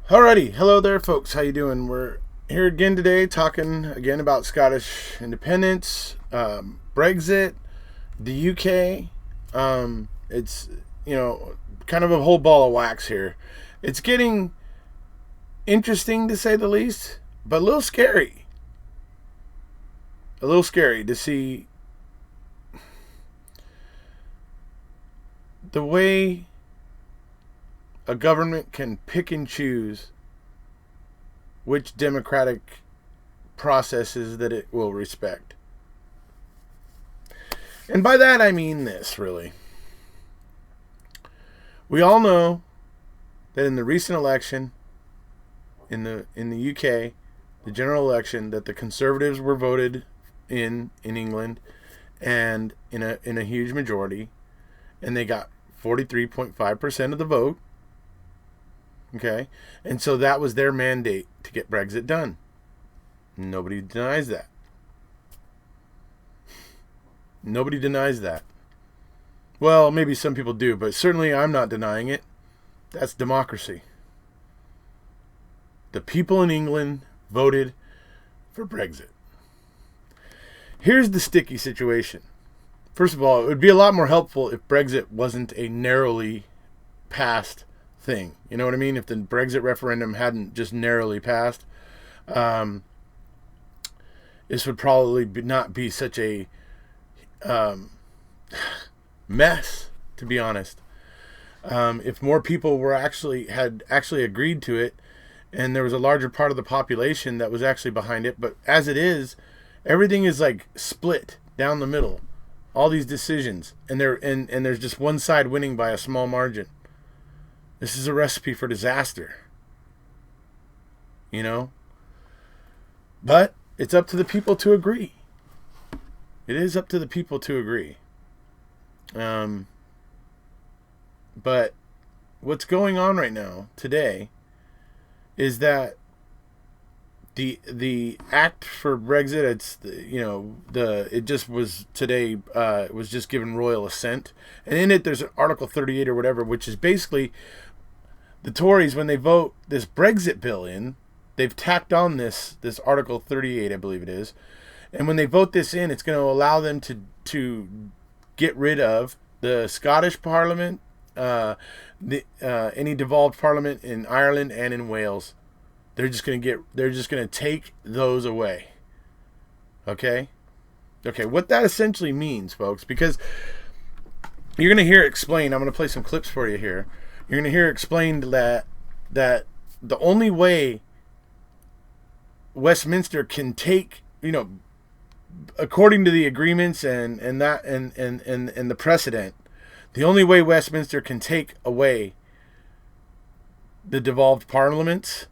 Alrighty, hello there, folks. How you doing? We're here again today, talking again about Scottish independence, Brexit, the UK. It's kind of a whole ball of wax here. It's getting interesting to say the least, but a little scary. A little scary to see the way a government can pick and choose which democratic processes that it will respect. And by that I mean this, really. We all know that in the recent election in the UK, the general election, that the Conservatives were voted in England and in a huge majority, and they got 43.5% of the vote. Okay, and so that was their mandate to get Brexit done. Nobody denies that. Nobody denies that. Well, maybe some people do, but certainly I'm not denying it. That's democracy. The people in England voted for Brexit. Here's the sticky situation. First of all, it would be a lot more helpful if Brexit wasn't a narrowly passed thing. You know what I mean? If the Brexit referendum hadn't just narrowly passed, this would probably not be such a mess, to be honest. If more people had actually agreed to it, and there was a larger part of the population that was actually behind it, but as it is, everything is like split down the middle. All these decisions, and there's just one side winning by a small margin. This is a recipe for disaster. But it's up to the people to agree. It is up to the people to agree. But what's going on right now, today, is that the act for Brexit, it just was today, it was just given royal assent. And in it, there's an Article 38 or whatever, which is basically the Tories, when they vote this Brexit bill in, they've tacked on this Article 38, I believe it is. And when they vote this in, it's going to allow them to get rid of the Scottish Parliament, any devolved Parliament in Ireland and in Wales. They're just going to take those away. Okay? Okay, what that essentially means, folks, because you're going to hear it explained. I'm going to play some clips for you here. You're going to hear explained that the only way Westminster can take, according to the agreements and the precedent, the only way Westminster can take away the devolved parliaments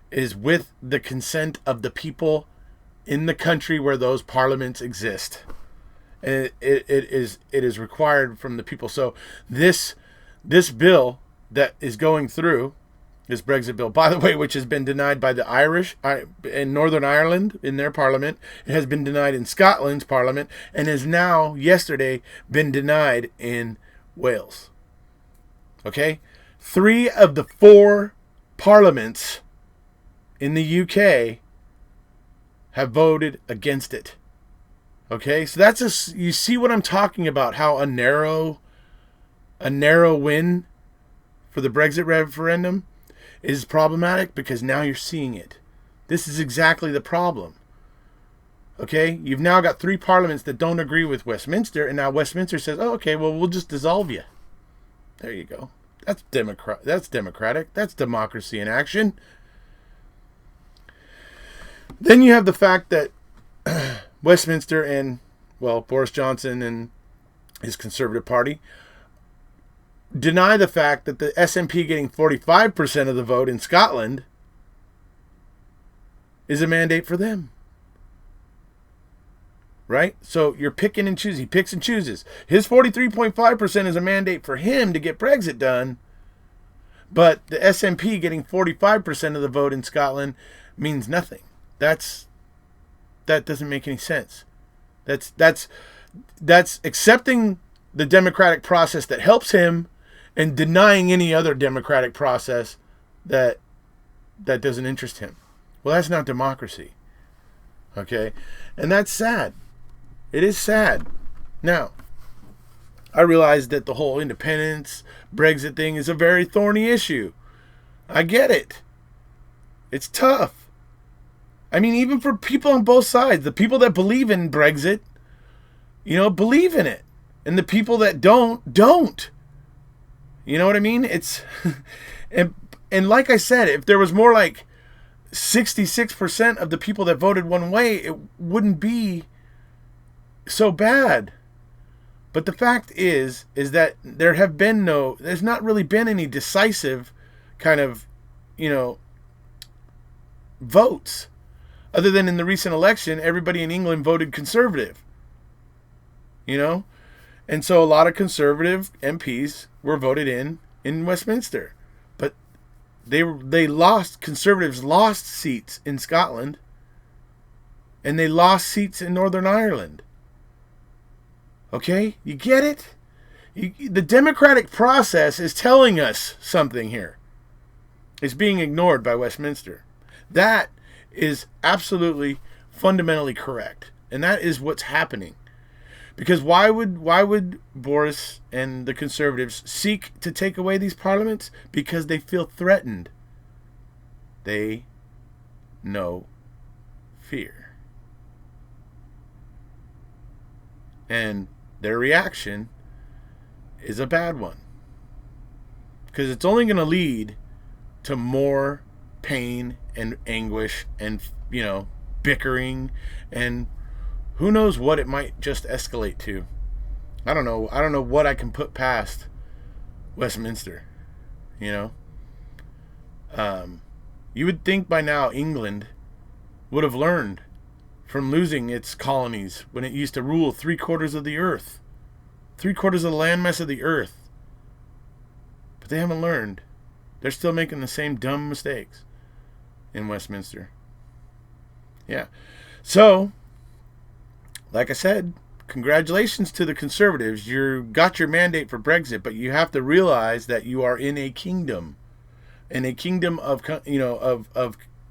is with the consent of the people in the country where those parliaments exist. And it is required from the people. So this bill that is going through, this Brexit bill, by the way, which has been denied by the Irish in Northern Ireland in their parliament, it has been denied in Scotland's parliament, and has now, yesterday, been denied in Wales. Okay? 3 of the 4 parliaments in the UK have voted against it. Okay? So you see what I'm talking about, how a narrow win for the Brexit referendum is problematic, because now you're seeing it. This is exactly the problem. Okay? You've now got 3 parliaments that don't agree with Westminster, and now Westminster says, oh, okay, well, we'll just dissolve you. There you go. That's democratic. That's democracy in action. Then you have the fact that Westminster and, Boris Johnson and his Conservative Party deny the fact that the SNP getting 45% of the vote in Scotland is a mandate for them. Right? So you're picking and choosing. He picks and chooses. His 43.5% is a mandate for him to get Brexit done. But the SNP getting 45% of the vote in Scotland means nothing. That doesn't make any sense. That's accepting the democratic process that helps him and denying any other democratic process that that doesn't interest him. Well, that's not democracy. Okay? And that's sad. It is sad. Now, I realize that the whole independence, Brexit thing is a very thorny issue. I get it. It's tough. I mean, even for people on both sides, the people that believe in Brexit, believe in it. And the people that don't. You know what I mean? It's and like I said, if there was more like 66% of the people that voted one way, it wouldn't be so bad. But the fact is that there's not really been any decisive kind of, votes. Other than in the recent election, everybody in England voted Conservative. And so a lot of Conservative MPs were voted in Westminster. But Conservatives lost seats in Scotland. And they lost seats in Northern Ireland. Okay? You get it? The democratic process is telling us something here. It's being ignored by Westminster. That is absolutely fundamentally correct. And that is what's happening. Because why would Boris and the Conservatives seek to take away these parliaments? Because they feel threatened. They know fear. And their reaction is a bad one. Because it's only going to lead to more pain and anguish and, bickering, and who knows what it might just escalate to. I don't know what I can put past Westminster. You would think by now England would have learned from losing its colonies when it used to rule 3/4 of the earth. 3/4 of the landmass of the earth. But they haven't learned. They're still making the same dumb mistakes in Westminster. Yeah. So, like I said, congratulations to the Conservatives. You got your mandate for Brexit, but you have to realize that you are in a kingdom. In a kingdom of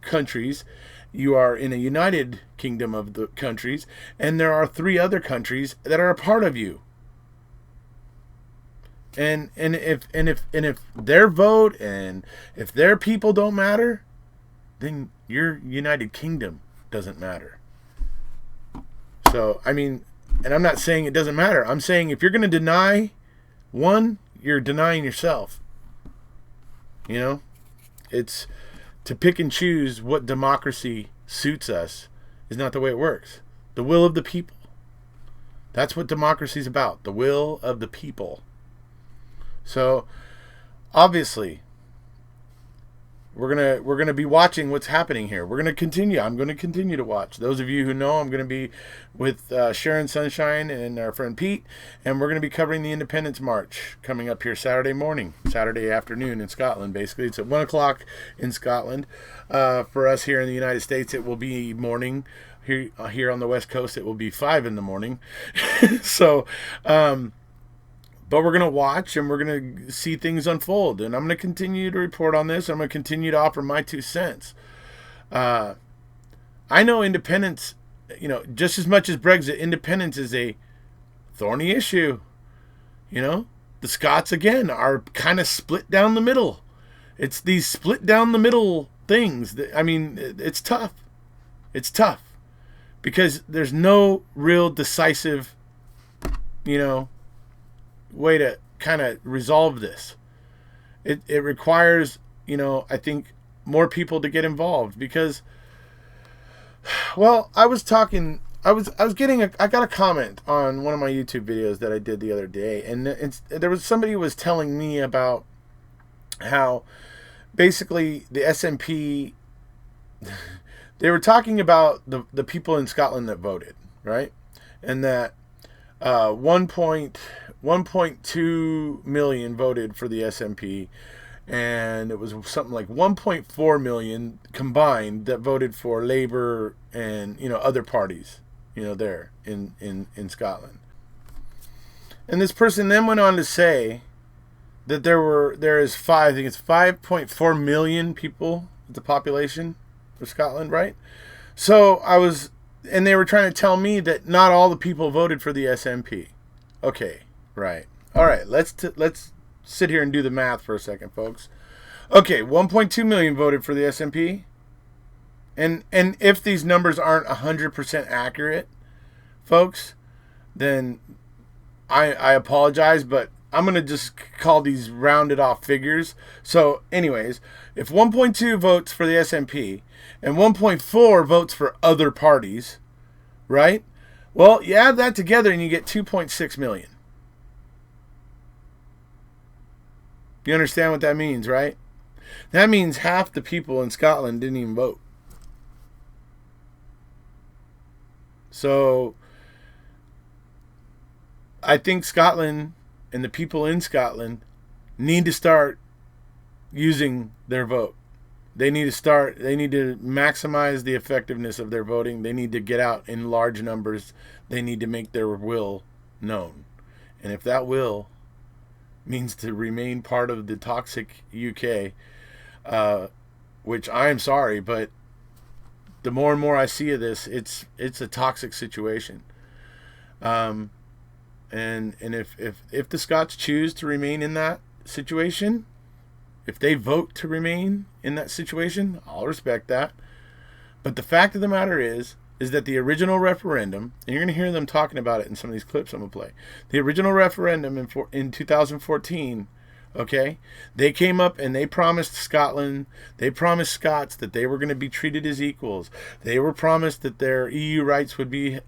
countries. You are in a united kingdom of the countries, and there are 3 other countries that are a part of you. And if their vote and if their people don't matter, then your United Kingdom doesn't matter. So, I mean, and I'm not saying it doesn't matter. I'm saying if you're going to deny one, you're denying yourself. It's to pick and choose what democracy suits us is not the way it works. The will of the people. That's what democracy is about. The will of the people. So, obviously, we're gonna be watching what's happening here. We're gonna continue. I'm gonna continue to watch. Those of you who know, I'm gonna be with Sharon Sunshine and our friend Pete, and we're gonna be covering the Independence March coming up here Saturday afternoon in Scotland. Basically, it's at 1:00 in Scotland. For us here in the United States, it will be morning. Here on the West Coast, it will be 5 in the morning. So. But we're going to watch and we're going to see things unfold. And I'm going to continue to report on this. I'm going to continue to offer my 2 cents. I know independence, just as much as Brexit, independence is a thorny issue. The Scots, again, are kind of split down the middle. It's these split down the middle things. It's tough. It's tough. Because there's no real decisive, way to kind of resolve this. It requires, I think more people to get involved because, well, I got a comment on one of my YouTube videos that I did the other day, and there was somebody who was telling me about how basically the S&P, they were talking about the people in Scotland that voted, right? And that 1.2 million voted for the SNP, and it was something like 1.4 million combined that voted for Labour and other parties there in Scotland. And this person then went on to say that there is 5.4 million people the population of Scotland, right? So and they were trying to tell me that not all the people voted for the SNP. Okay, right. All right, let's sit here and do the math for a second, folks. Okay, 1.2 million voted for the SNP. And if these numbers aren't 100% accurate, folks, then I apologize, but I'm going to just call these rounded off figures. So anyways, if 1.2 votes for the SNP and 1.4 votes for other parties, right? Well, you add that together and you get 2.6 million. You understand what that means, right? That means half the people in Scotland didn't even vote. So I think Scotland and the people in Scotland need to start using their vote. They need to maximize the effectiveness of their voting. They need to get out in large numbers. They need to make their will known. And if that will means to remain part of the toxic UK, which I am sorry, but the more and more I see of this, it's a toxic situation. And if the Scots choose to remain in that situation, if they vote to remain in that situation, I'll respect that. But the fact of the matter is that the original referendum, and you're going to hear them talking about it in some of these clips I'm going to play. The original referendum in 2014, okay, they came up and they promised Scotland, they promised Scots that they were going to be treated as equals. They were promised that their EU rights would be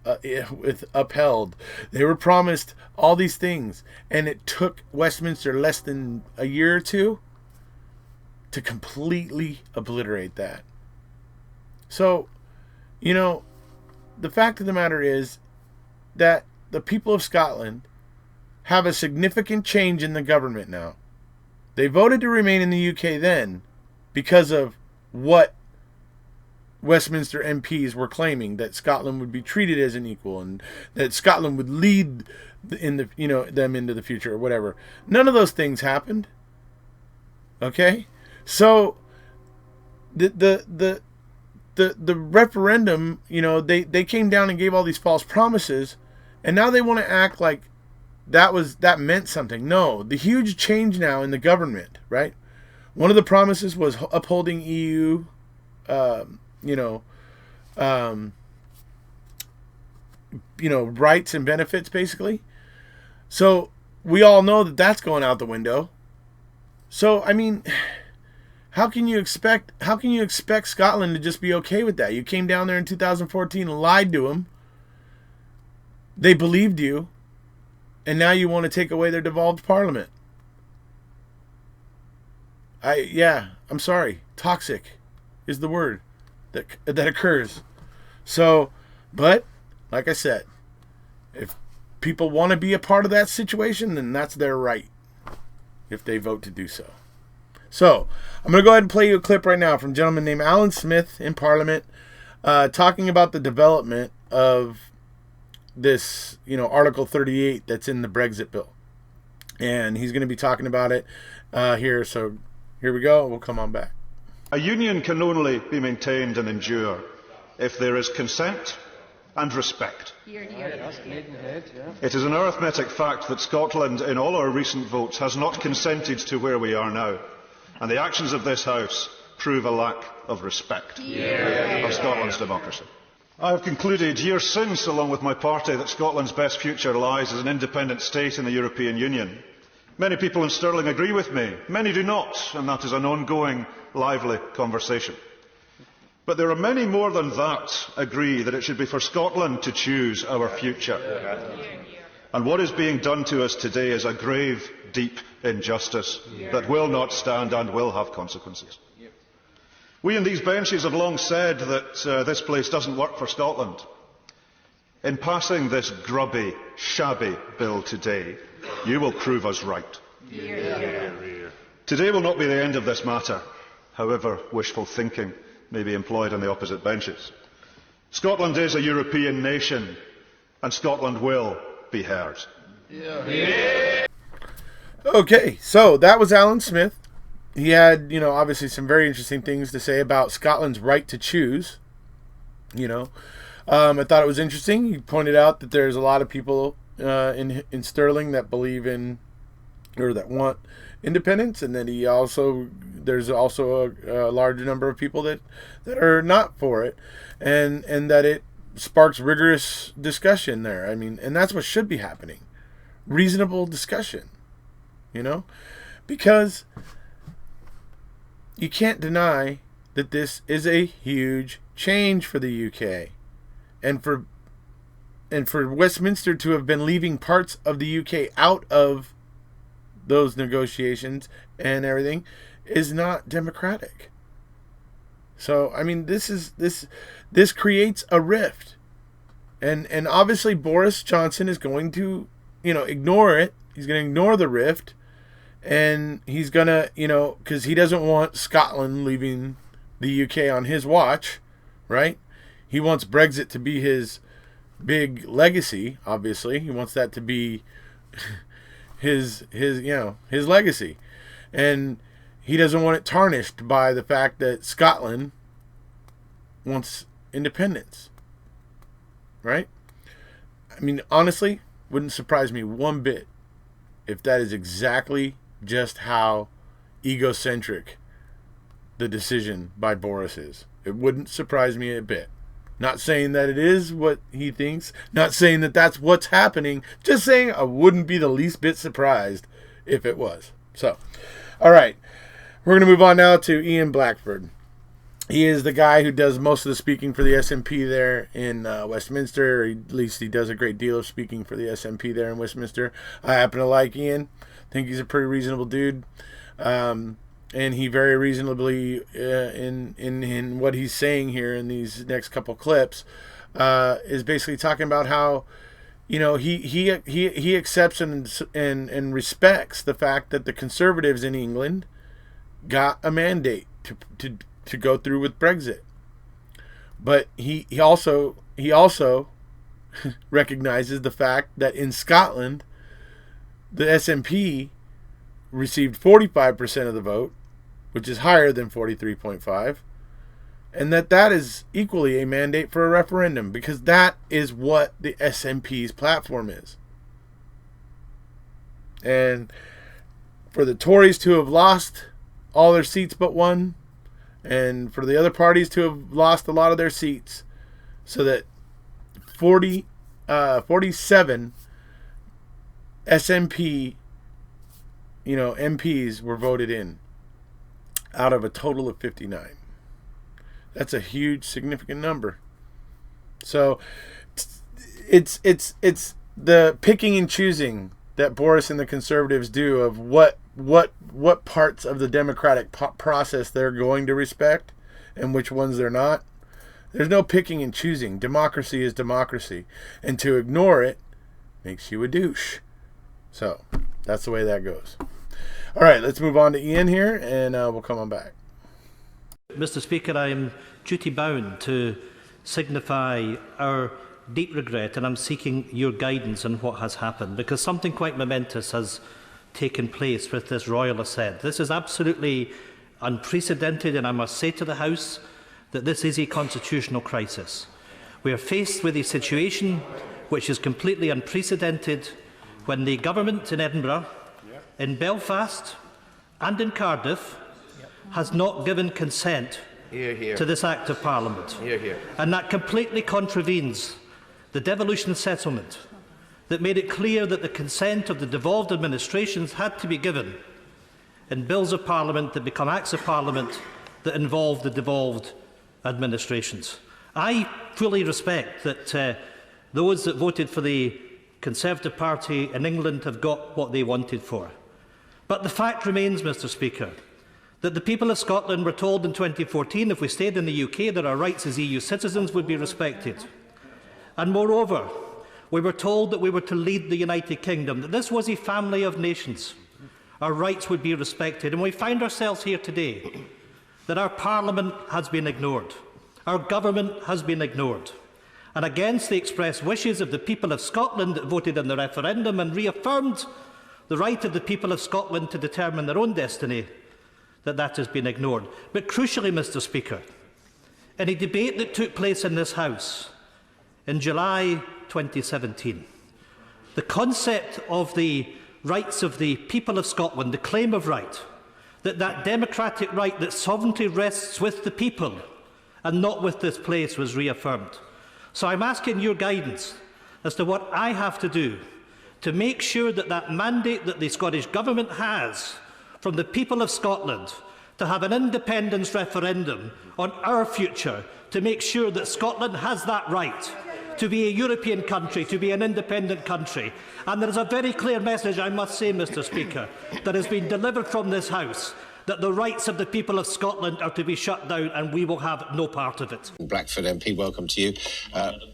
upheld. They were promised all these things. And it took Westminster less than a year or two to completely obliterate that. So, you know, the fact of the matter is that the people of Scotland have a significant change in the government now. They voted to remain in the UK then because of what Westminster MPs were claiming, that Scotland would be treated as an equal and that Scotland would lead them into the future or whatever. None of those things happened. Okay? So the referendum, they came down and gave all these false promises, and now they want to act like that meant something. No, the huge change now in the government, right? One of the promises was upholding EU, rights and benefits, basically. So we all know that that's going out the window. So I mean, how can you expect Scotland to just be okay with that? You came down there in 2014 and lied to them. They believed you. And now you want to take away their devolved parliament. I'm sorry. Toxic is the word that occurs. So, but like I said, if people want to be a part of that situation, then that's their right if they vote to do so. So, I'm going to go ahead and play you a clip right now from a gentleman named Alan Smith in Parliament talking about the development of this, Article 38 that's in the Brexit bill. And he's going to be talking about it here. So here we go. We'll come on back. A union can only be maintained and endure if there is consent and respect. It is an arithmetic fact that Scotland, in all our recent votes, has not consented to where we are now. And the actions of this House prove a lack of respect of Scotland's democracy. I have concluded years since, along with my party, that Scotland's best future lies as an independent state in the European Union. Many people in Stirling agree with me, many do not, and that is an ongoing, lively conversation. But there are many more than that agree that it should be for Scotland to choose our future. And what is being done to us today is a grave, deep injustice that will not stand and will have consequences. We in these benches have long said that this place doesn't work for Scotland. In passing this grubby, shabby bill today, you will prove us right. Today will not be the end of this matter, however wishful thinking may be employed on the opposite benches. Scotland is a European nation, and Scotland will be heard. Okay, so that was Alan Smith he had, obviously some very interesting things to say about Scotland's right to choose. I thought it was interesting. He pointed out that there's a lot of people in Stirling that believe in, or that want independence, and that there's also a large number of people that are not for it, and that it sparks rigorous discussion there. I mean, and that's what should be happening. Reasonable discussion, because you can't deny that this is a huge change for the UK, and for Westminster to have been leaving parts of the UK out of those negotiations and everything is not democratic. So I mean, this creates a rift, and obviously Boris Johnson is going to ignore it. He's going to ignore the rift, and he's going to because he doesn't want Scotland leaving the UK on his watch, right? He wants Brexit to be his big legacy. Obviously, he wants that to be his legacy, and he doesn't want it tarnished by the fact that Scotland wants independence, right? I mean, honestly, wouldn't surprise me one bit if that is exactly just how egocentric the decision by Boris is. It wouldn't surprise me a bit. Not saying that it is what he thinks, not saying that that's what's happening, just saying I wouldn't be the least bit surprised if it was. So, all right, we're going to move on now to Ian Blackford. He is the guy who does most of the speaking for the SNP there in Westminster. Or at least he does a great deal of speaking for the SNP there in Westminster. I happen to like Ian. Think he's a pretty reasonable dude. And he very reasonably, in what he's saying here in these next couple clips, is basically talking about how, he accepts and respects the fact that the Conservatives in England got a mandate to go through with Brexit, but he also recognizes the fact that in Scotland, the SNP received 45% of the vote, which is higher than 43.5, and that is equally a mandate for a referendum, because that is what the SNP's platform is. And for the Tories to have lost all their seats but one, and for the other parties to have lost a lot of their seats, so that 47 SNP MPs were voted in out of a total of 59. That's a huge, significant number. So it's the picking and choosing that Boris and the Conservatives do of what parts of the democratic process they're going to respect and which ones they're not. There's no picking and choosing. Democracy is democracy, and to ignore it makes you a douche. So that's the way that goes. All right, let's move on to Ian here, and we'll come on back. Mr. Speaker, I am duty bound to signify our deep regret, and I'm seeking your guidance on what has happened, because something quite momentous has taken place with this royal assent. This is absolutely unprecedented, and I must say to the House that this is a constitutional crisis. We are faced with a situation which is completely unprecedented when the government in Edinburgh, in Belfast and in Cardiff has not given consent to this Act of Parliament. And that completely contravenes the devolution settlement that made it clear that the consent of the devolved administrations had to be given in Bills of Parliament that become Acts of Parliament that involve the devolved administrations. I fully respect that those that voted for the Conservative Party in England have got what they wanted for. But the fact remains, Mr. Speaker, that the people of Scotland were told in 2014 if we stayed in the UK that our rights as EU citizens would be respected. And moreover, we were told that we were to lead the United Kingdom, that this was a family of nations. Our rights would be respected. And we find ourselves here today that our Parliament has been ignored. Our government has been ignored. And against the express wishes of the people of Scotland that voted in the referendum and reaffirmed the right of the people of Scotland to determine their own destiny, that that has been ignored. But crucially, Mr. Speaker, in a debate that took place in this House in July 2017, the concept of the rights of the people of Scotland, the claim of right, that democratic right, that sovereignty rests with the people and not with this place, was reaffirmed. So I'm asking your guidance as to what I have to do to make sure that that mandate that the Scottish Government has from the people of Scotland to have an independence referendum on our future, to make sure that Scotland has that right to be a European country, to be an independent country. And there is a very clear message, I must say, Mr. Speaker, that has been delivered from this House, that the rights of the people of Scotland are to be shut down, and we will have no part of it. Blackford MP, welcome to you.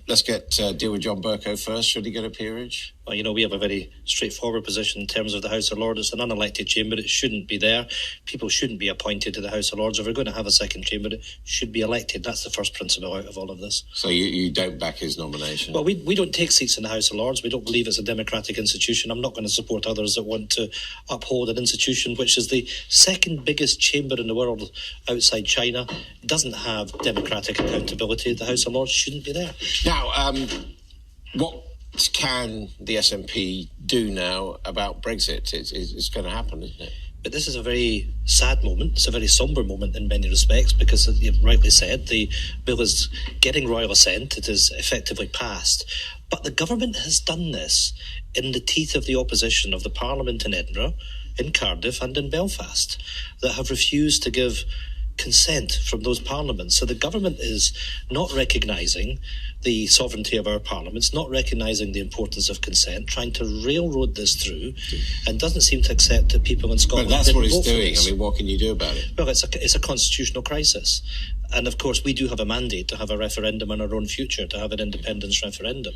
Let's deal with John Bercow first. Should he get a peerage? Well, you know, we have a very straightforward position in terms of the House of Lords. It's an unelected chamber. It shouldn't be there. People shouldn't be appointed to the House of Lords. If we're going to have a second chamber, it should be elected. That's the first principle out of all of this. So you don't back his nomination? Well, we don't take seats in the House of Lords. We don't believe it's a democratic institution. I'm not going to support others that want to uphold an institution which is the second biggest chamber in the world outside China. It doesn't have democratic accountability. The House of Lords shouldn't be there. Now, what can the SNP do now about Brexit? It's going to happen, isn't it? But this is a very sad moment. It's a very sombre moment in many respects because, as you've rightly said, the bill is getting royal assent. It is effectively passed. But the government has done this in the teeth of the opposition of the Parliament in Edinburgh, in Cardiff and in Belfast that have refused to give consent from those parliaments. So the government is not recognising the sovereignty of our parliaments, not recognising the importance of consent, trying to railroad this through, and doesn't seem to accept that people in Scotland. But that's what it's doing. I mean, what can you do about it? Well, it's a constitutional crisis. And of course, we do have a mandate to have a referendum on our own future, to have an independence referendum.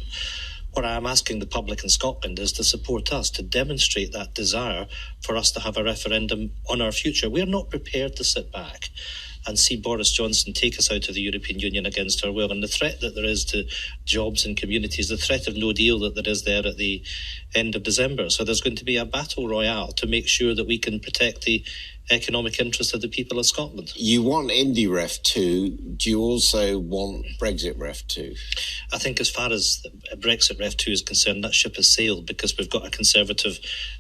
What I am asking the public in Scotland is to support us, to demonstrate that desire for us to have a referendum on our future. We are not prepared to sit back and see Boris Johnson take us out of the European Union against our will. And the threat that there is to jobs and communities, the threat of no deal that there is there at the end of December. So there's going to be a battle royale to make sure that we can protect the economic interests of the people of Scotland. You want Indy Ref 2. Do you also want Brexit Ref 2? I think as far as Brexit Ref 2 is concerned, that ship has sailed because we've got a Conservative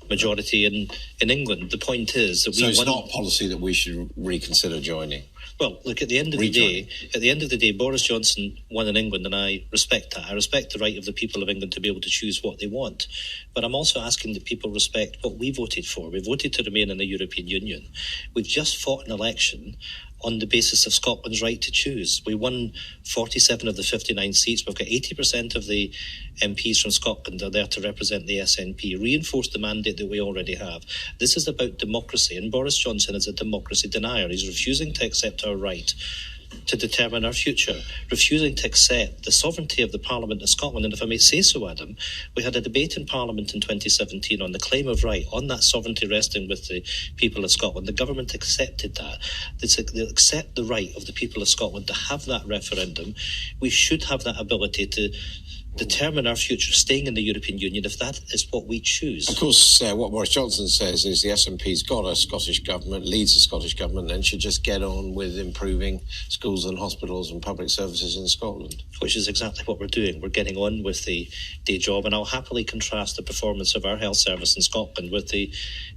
majority in England. The point is that so it's not policy that we should reconsider joining. Well, look, at the end of the day, Boris Johnson won in England, and I respect that. I respect the right of the people of England to be able to choose what they want. But I'm also asking that people respect what we voted for. We voted to remain in the European Union. We've just fought an election on the basis of Scotland's right to choose. We won 47 of the 59 seats. We've got 80% of the MPs from Scotland are there to represent the SNP, reinforce the mandate that we already have. This is about democracy, and Boris Johnson is a democracy denier. He's refusing to accept our right to determine our future, refusing to accept the sovereignty of the Parliament of Scotland. And if I may say so, Adam, we had a debate in Parliament in 2017 on the claim of right, on that sovereignty resting with the people of Scotland. The government accepted that. They accept the right of the people of Scotland to have that referendum. We should have that ability to determine our future staying in the European Union if that is what we choose. Of course, what Boris Johnson says is the SNP's got a Scottish government, leads the Scottish government, and should just get on with improving schools and hospitals and public services in Scotland. Which is exactly what we're doing. We're getting on with the day job, and I'll happily contrast the performance of our health service in Scotland with the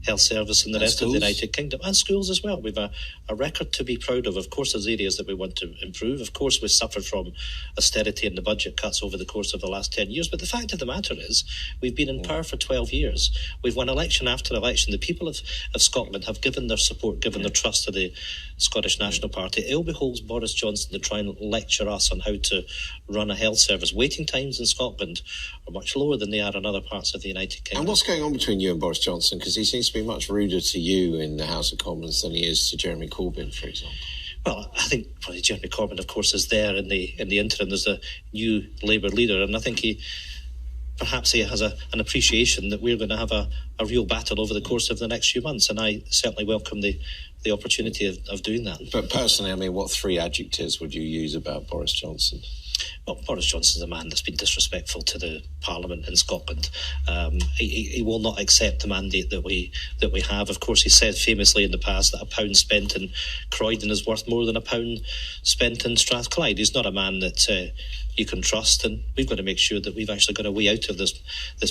health service in the rest of the United Kingdom, and schools as well. We've a record to be proud of. Of course, there's areas that we want to improve. Of course, we've suffered from austerity and the budget cuts over the course of the last 10 years. But the fact of the matter is, we've been in power for 12 years. We've won election after election. The people of Scotland have given their support, given their trust to the Scottish National Party. It ill behoves Boris Johnson to try and lecture us on how to run a health service. Waiting times in Scotland are much lower than they are in other parts of the United Kingdom. And what's going on between you and Boris Johnson? Because he seems to be much ruder to you in the House of Commons than he is to Jeremy Corbyn, for example. Well, I think probably Jeremy Corbyn, of course, is there in the interim. There's a new Labour leader, and I think he has an appreciation that we're going to have a real battle over the course of the next few months, and I certainly welcome the opportunity of doing that. But personally, I mean, what three adjectives would you use about Boris Johnson? Well, Boris Johnson's a man that's been disrespectful to the Parliament in Scotland. He will not accept the mandate that we have. Of course, he said famously in the past that £1 spent in Croydon is worth more than £1 spent in Strathclyde. He's not a man that you can trust, and we've got to make sure that we've actually got a way out of this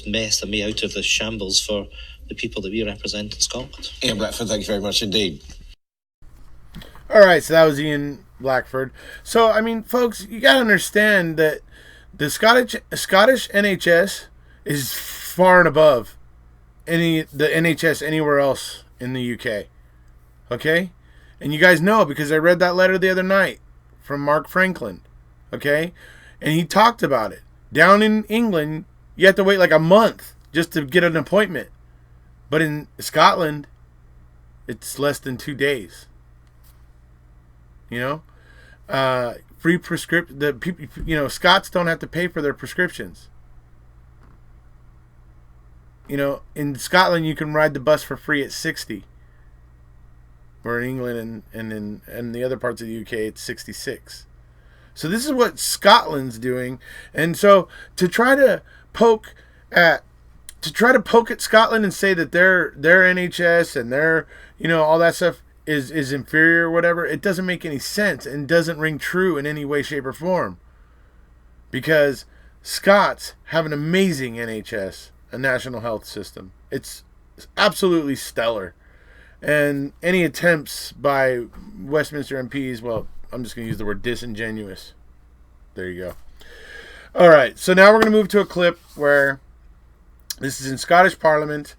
mess, a way out of this shambles for the people that we represent in Scotland. Ian Blackford, thank you very much indeed. All right, so that was Ian Blackford. So, I mean, folks, you got to understand that the Scottish NHS is far and above the NHS anywhere else in the UK. Okay? And you guys know because I read that letter the other night from Mark Franklin. Okay? And he talked about it. Down in England, you have to wait like a month just to get an appointment. But in Scotland, it's less than 2 days. You know, free prescription. The people, you know, Scots don't have to pay for their prescriptions. You know, in Scotland you can ride the bus for free at 60, where in England and the other parts of the UK it's 66. So this is what Scotland's doing, and so to try to poke at Scotland and say that their NHS and their, you know, all that stuff is inferior or whatever, it doesn't make any sense and doesn't ring true in any way, shape, or form. Because Scots have an amazing NHS, a national health system. It's absolutely stellar. And any attempts by Westminster MPs, well, I'm just going to use the word disingenuous. There you go. All right, so now we're going to move to a clip where this is in Scottish Parliament,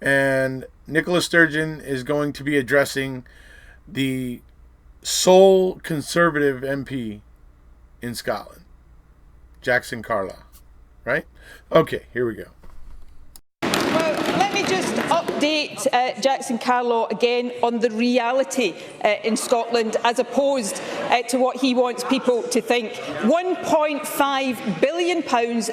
and Nicola Sturgeon is going to be addressing the sole Conservative MP in Scotland, Jackson Carlaw. Right? Okay, here we go. Well, let me just update Jackson Carlaw again on the reality in Scotland as opposed to what he wants people to think. £1.5 billion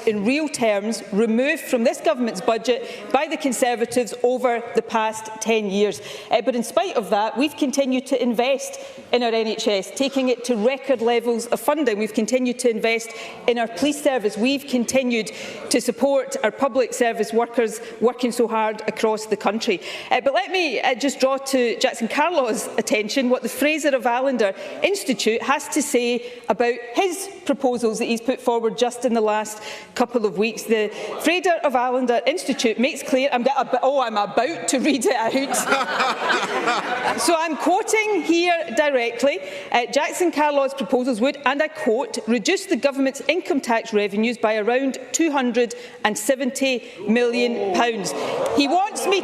in real terms removed from this government's budget by the Conservatives over the past 10 years. But in spite of that, we've continued to invest in our NHS, taking it to record levels of funding. We've continued to invest in our police service. We've continued to support our public service workers working so hard across the country. But let me just draw to Jackson Carlaw's attention what the Fraser of Allender Institute has to say about his proposals that he's put forward just in the last couple of weeks. The Fraser of Allender Institute makes clear, I'm about to read it out. So I'm quoting here directly, Jackson Carlaw's proposals would, and I quote, reduce the government's income tax revenues by around £270 million. He wants me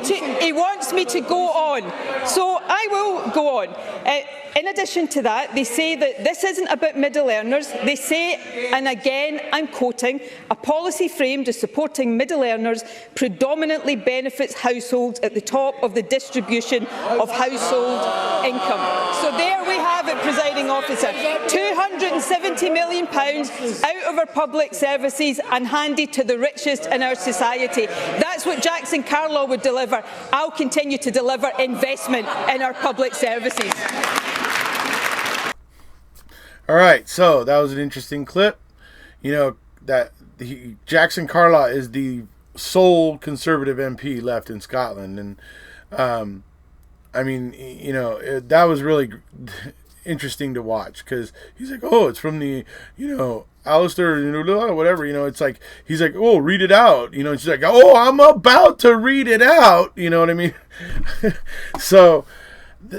to go on, so I will go on. In addition to that, they say that this isn't about middle earners. They say, and again I'm quoting, a policy framed as supporting middle earners predominantly benefits households at the top of the distribution of household income. So there we have it, Presiding Officer. £270 million out of our public services and handed to the richest in our society. That's what Jackson Carlaw would deliver. I'll continue to deliver investment in our public services. All right, so that was an interesting clip. You know, that Jackson Carlaw is the sole Conservative MP left in Scotland. And, I mean, you know, that was really interesting to watch because he's like, oh, it's from the, you know, Alistair, you know, whatever, you know, it's like, he's like, oh, read it out. You know, and she's like, oh, I'm about to read it out. You know what I mean? So,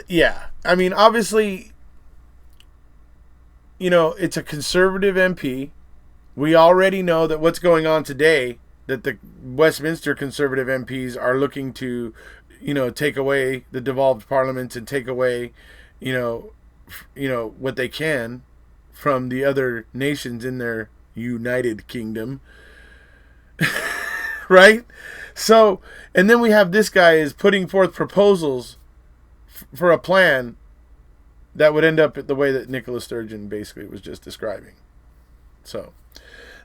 yeah, I mean, obviously, you know, it's a Conservative MP. We already know that what's going on today, that the Westminster Conservative MPs are looking to, you know, take away the devolved parliaments and take away, you know, what they can from the other nations in their United Kingdom. Right? So, and then we have this guy is putting forth proposals for a plan that would end up the way that Nicola Sturgeon basically was just describing. So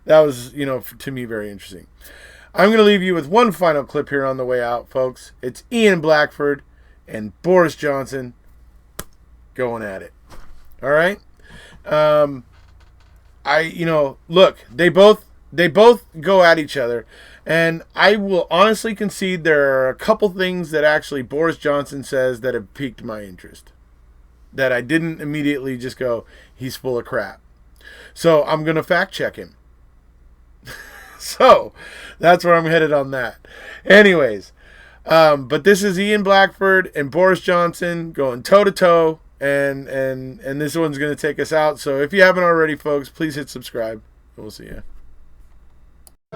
that was, you know, to me, very interesting. I'm going to leave you with one final clip here on the way out, folks. It's Ian Blackford and Boris Johnson going at it. All right? look, they both go at each other, and I will honestly concede there are a couple things that actually Boris Johnson says that have piqued my interest, that I didn't immediately just go, he's full of crap. So I'm going to fact check him. So that's where I'm headed on that. Anyways, but this is Ian Blackford and Boris Johnson going toe to toe, and this one's going to take us out. So if you haven't already, folks, please hit subscribe. We'll see you.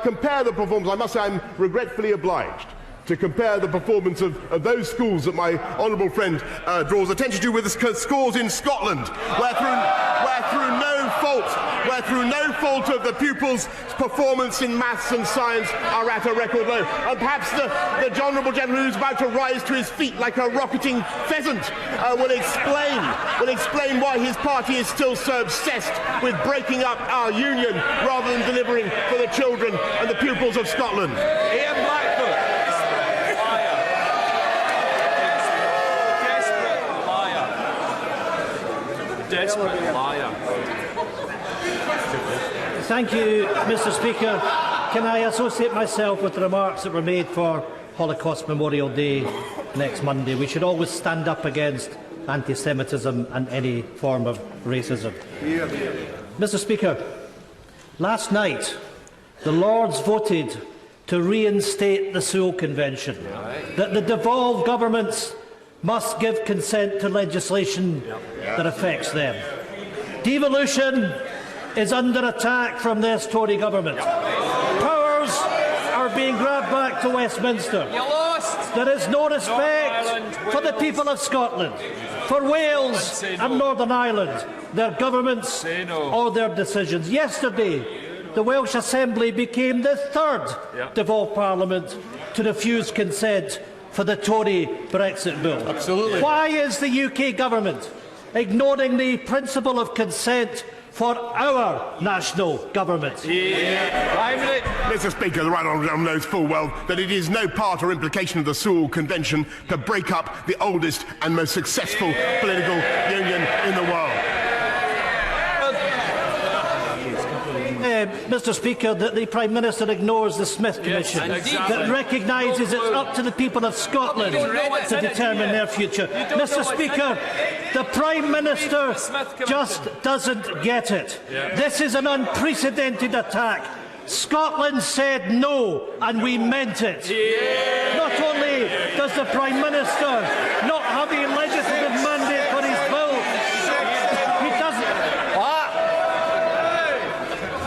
Compare the performance. I must say I'm regretfully obliged to compare the performance of those schools that my honourable friend draws attention to with the scores in Scotland, where through no fault of the pupils' performance in maths and science are at a record low. And perhaps the honourable gentleman who's about to rise to his feet like a rocketing pheasant will explain why his party is still so obsessed with breaking up our union rather than delivering for the children and the pupils of Scotland. Ian Blackford. Desperate liar. Thank you, Mr. Speaker. Can I associate myself with the remarks that were made for Holocaust Memorial Day next Monday? We should always stand up against anti-Semitism and any form of racism. Mr. Speaker, last night the Lords voted to reinstate the Sewell Convention, that the devolved governments must give consent to legislation that affects them. Devolution is under attack from this Tory government. Powers are being grabbed back to Westminster. There is no respect for the people of Scotland, for Wales and Northern Ireland, their governments or their decisions. Yesterday, the Welsh Assembly became the third devolved Parliament to refuse consent for the Tory Brexit bill. Absolutely. Why is the UK government ignoring the principle of consent for our national government? Mr. Speaker, the right honourable gentleman knows full well that it is no part or implication of the Sewell Convention to break up the oldest and most successful political union in the world. Mr. Speaker, that the Prime Minister ignores the Smith Commission, that recognises it's up to the people of Scotland to determine their future. Mr. Speaker, the Prime Minister just doesn't get it. This is an unprecedented attack. Scotland said no, and we meant it. Not only does the Prime Minister not have a legislative mandate for his bill, he doesn't.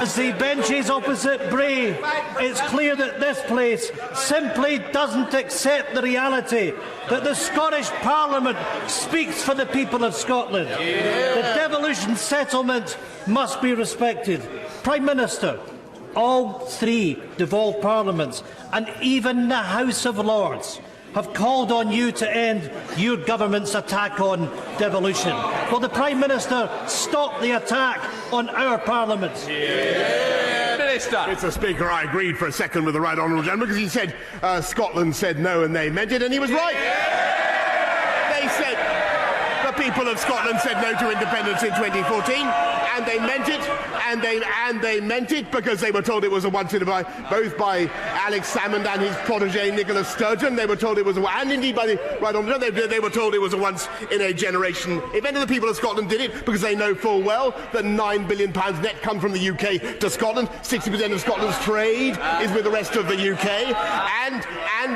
As the benches opposite Bray, it's clear that this place simply doesn't accept the reality that the Scottish Parliament speaks for the people of Scotland. The devolution settlement must be respected. Prime Minister, all three devolved parliaments and even the House of Lords have called on you to end your government's attack on devolution. Will the Prime Minister stop the attack on our Parliament? Mr. Speaker, I agreed for a second with the right honourable gentleman because he said Scotland said no and they meant it, and he was right. They said the people of Scotland said no to independence in 2014, and they meant it, and they meant it because they were told it was a once in a both by Alex Salmond and his protégé Nicola Sturgeon. They were told it was and indeed by the right honourable gentleman, they were told it was a once in a generation event. And the people of Scotland did it because they know full well that £9 billion net come from the UK to Scotland. 60% of Scotland's trade is with the rest of the UK, and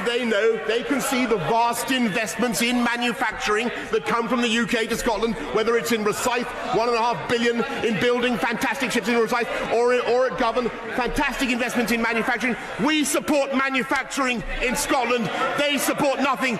they know they can see the vast investments in manufacturing that come from the UK to Scotland, whether it's in Rosyth, £1.5 billion in building fantastic ships in Rosyth, or at Govan, fantastic investments in manufacturing. We support manufacturing in Scotland. They support nothing.